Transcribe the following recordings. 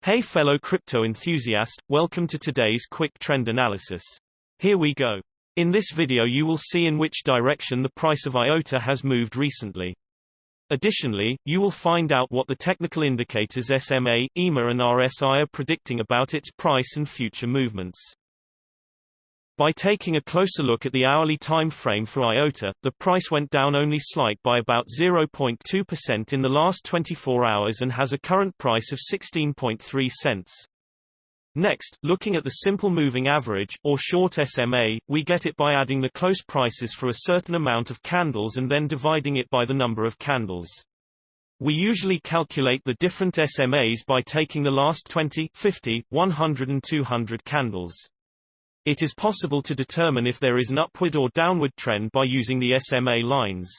Hey fellow crypto enthusiast, welcome to today's quick trend analysis. Here we go. In this video you will see in which direction the price of IOTA has moved recently. Additionally, you will find out what the technical indicators SMA, EMA and RSI are predicting about its price and future movements. By taking a closer look at the hourly time frame for IOTA, the price went down only slight by about 0.2% in the last 24 hours and has a current price of 16.3 cents. Next, looking at the simple moving average, or short SMA, we get it by adding the close prices for a certain amount of candles and then dividing it by the number of candles. We usually calculate the different SMAs by taking the last 20, 50, 100 and 200 candles. It is possible to determine if there is an upward or downward trend by using the SMA lines.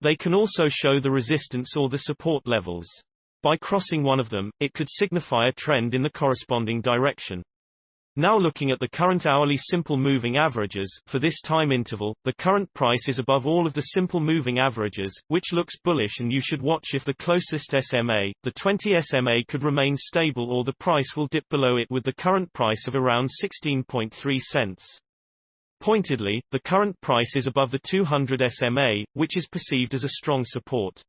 They can also show the resistance or the support levels. By crossing one of them, it could signify a trend in the corresponding direction. Now looking at the current hourly simple moving averages, for this time interval, the current price is above all of the simple moving averages, which looks bullish, and you should watch if the closest SMA, the 20 SMA, could remain stable or the price will dip below it with the current price of around 16.3 cents. Pointedly, the current price is above the 200 SMA, which is perceived as a strong support.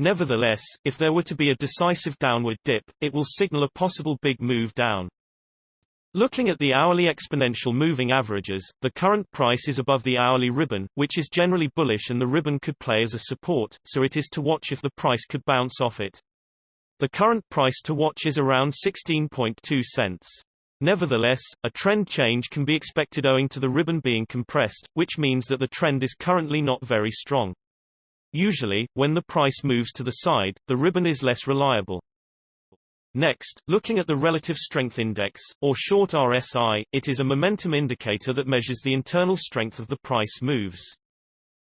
Nevertheless, if there were to be a decisive downward dip, it will signal a possible big move down. Looking at the hourly exponential moving averages, the current price is above the hourly ribbon, which is generally bullish, and the ribbon could play as a support, so it is to watch if the price could bounce off it. The current price to watch is around 16.2 cents. Nevertheless, a trend change can be expected owing to the ribbon being compressed, which means that the trend is currently not very strong. Usually, when the price moves to the side, the ribbon is less reliable. Next, looking at the Relative Strength Index, or short RSI, it is a momentum indicator that measures the internal strength of the price moves.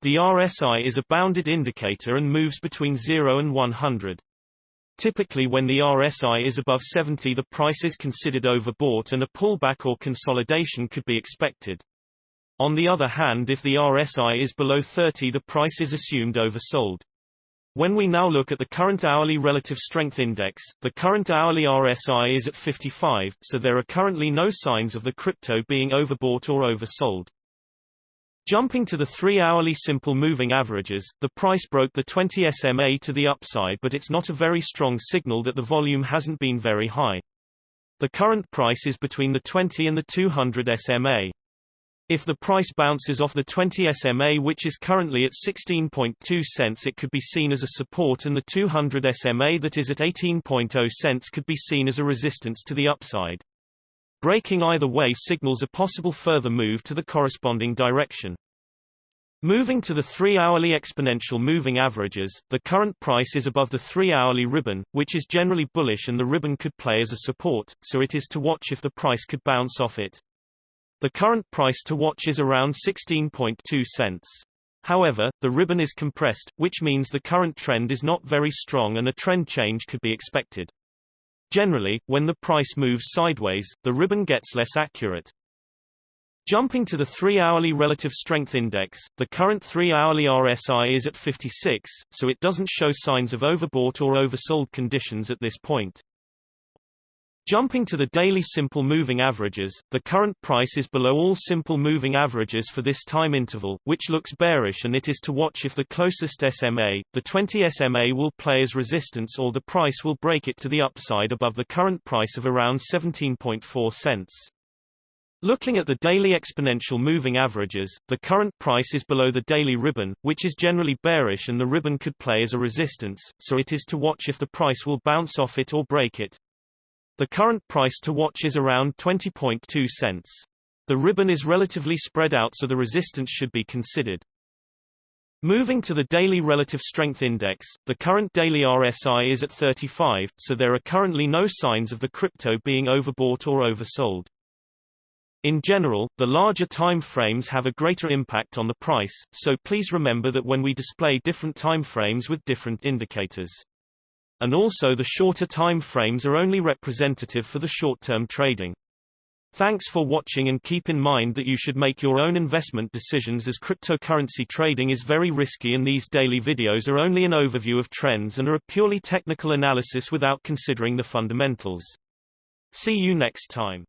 The RSI is a bounded indicator and moves between 0 and 100. Typically when the RSI is above 70, the price is considered overbought and a pullback or consolidation could be expected. On the other hand, if the RSI is below 30, the price is assumed oversold. When we now look at the current hourly Relative Strength Index, the current hourly RSI is at 55, so there are currently no signs of the crypto being overbought or oversold. Jumping to the 3-hourly simple moving averages, the price broke the 20 SMA to the upside, but it's not a very strong signal that the volume hasn't been very high. The current price is between the 20 and the 200 SMA. If the price bounces off the 20 SMA, which is currently at 16.2 cents, it could be seen as a support, and the 200 SMA, that is at 18.0 cents, could be seen as a resistance to the upside. Breaking either way signals a possible further move to the corresponding direction. Moving to the 3-hourly exponential moving averages, the current price is above the 3-hourly ribbon, which is generally bullish, and the ribbon could play as a support, so it is to watch if the price could bounce off it. The current price to watch is around 16.2 cents. However, the ribbon is compressed, which means the current trend is not very strong and a trend change could be expected. Generally, when the price moves sideways, the ribbon gets less accurate. Jumping to the 3-hourly Relative Strength Index, the current 3-hourly RSI is at 56, so it doesn't show signs of overbought or oversold conditions at this point. Jumping to the daily simple moving averages, the current price is below all simple moving averages for this time interval, which looks bearish, and it is to watch if the closest SMA, the 20 SMA, will play as resistance or the price will break it to the upside above the current price of around 17.4 cents. Looking at the daily exponential moving averages, the current price is below the daily ribbon, which is generally bearish, and the ribbon could play as a resistance, so it is to watch if the price will bounce off it or break it. The current price to watch is around 20.2 cents. The ribbon is relatively spread out, so the resistance should be considered. Moving to the daily Relative Strength Index, the current daily RSI is at 35, so there are currently no signs of the crypto being overbought or oversold. In general, the larger time frames have a greater impact on the price, so please remember that when we display different time frames with different indicators. And also the shorter time frames are only representative for the short-term trading. Thanks for watching, and keep in mind that you should make your own investment decisions, as cryptocurrency trading is very risky, and these daily videos are only an overview of trends and are a purely technical analysis without considering the fundamentals. See you next time.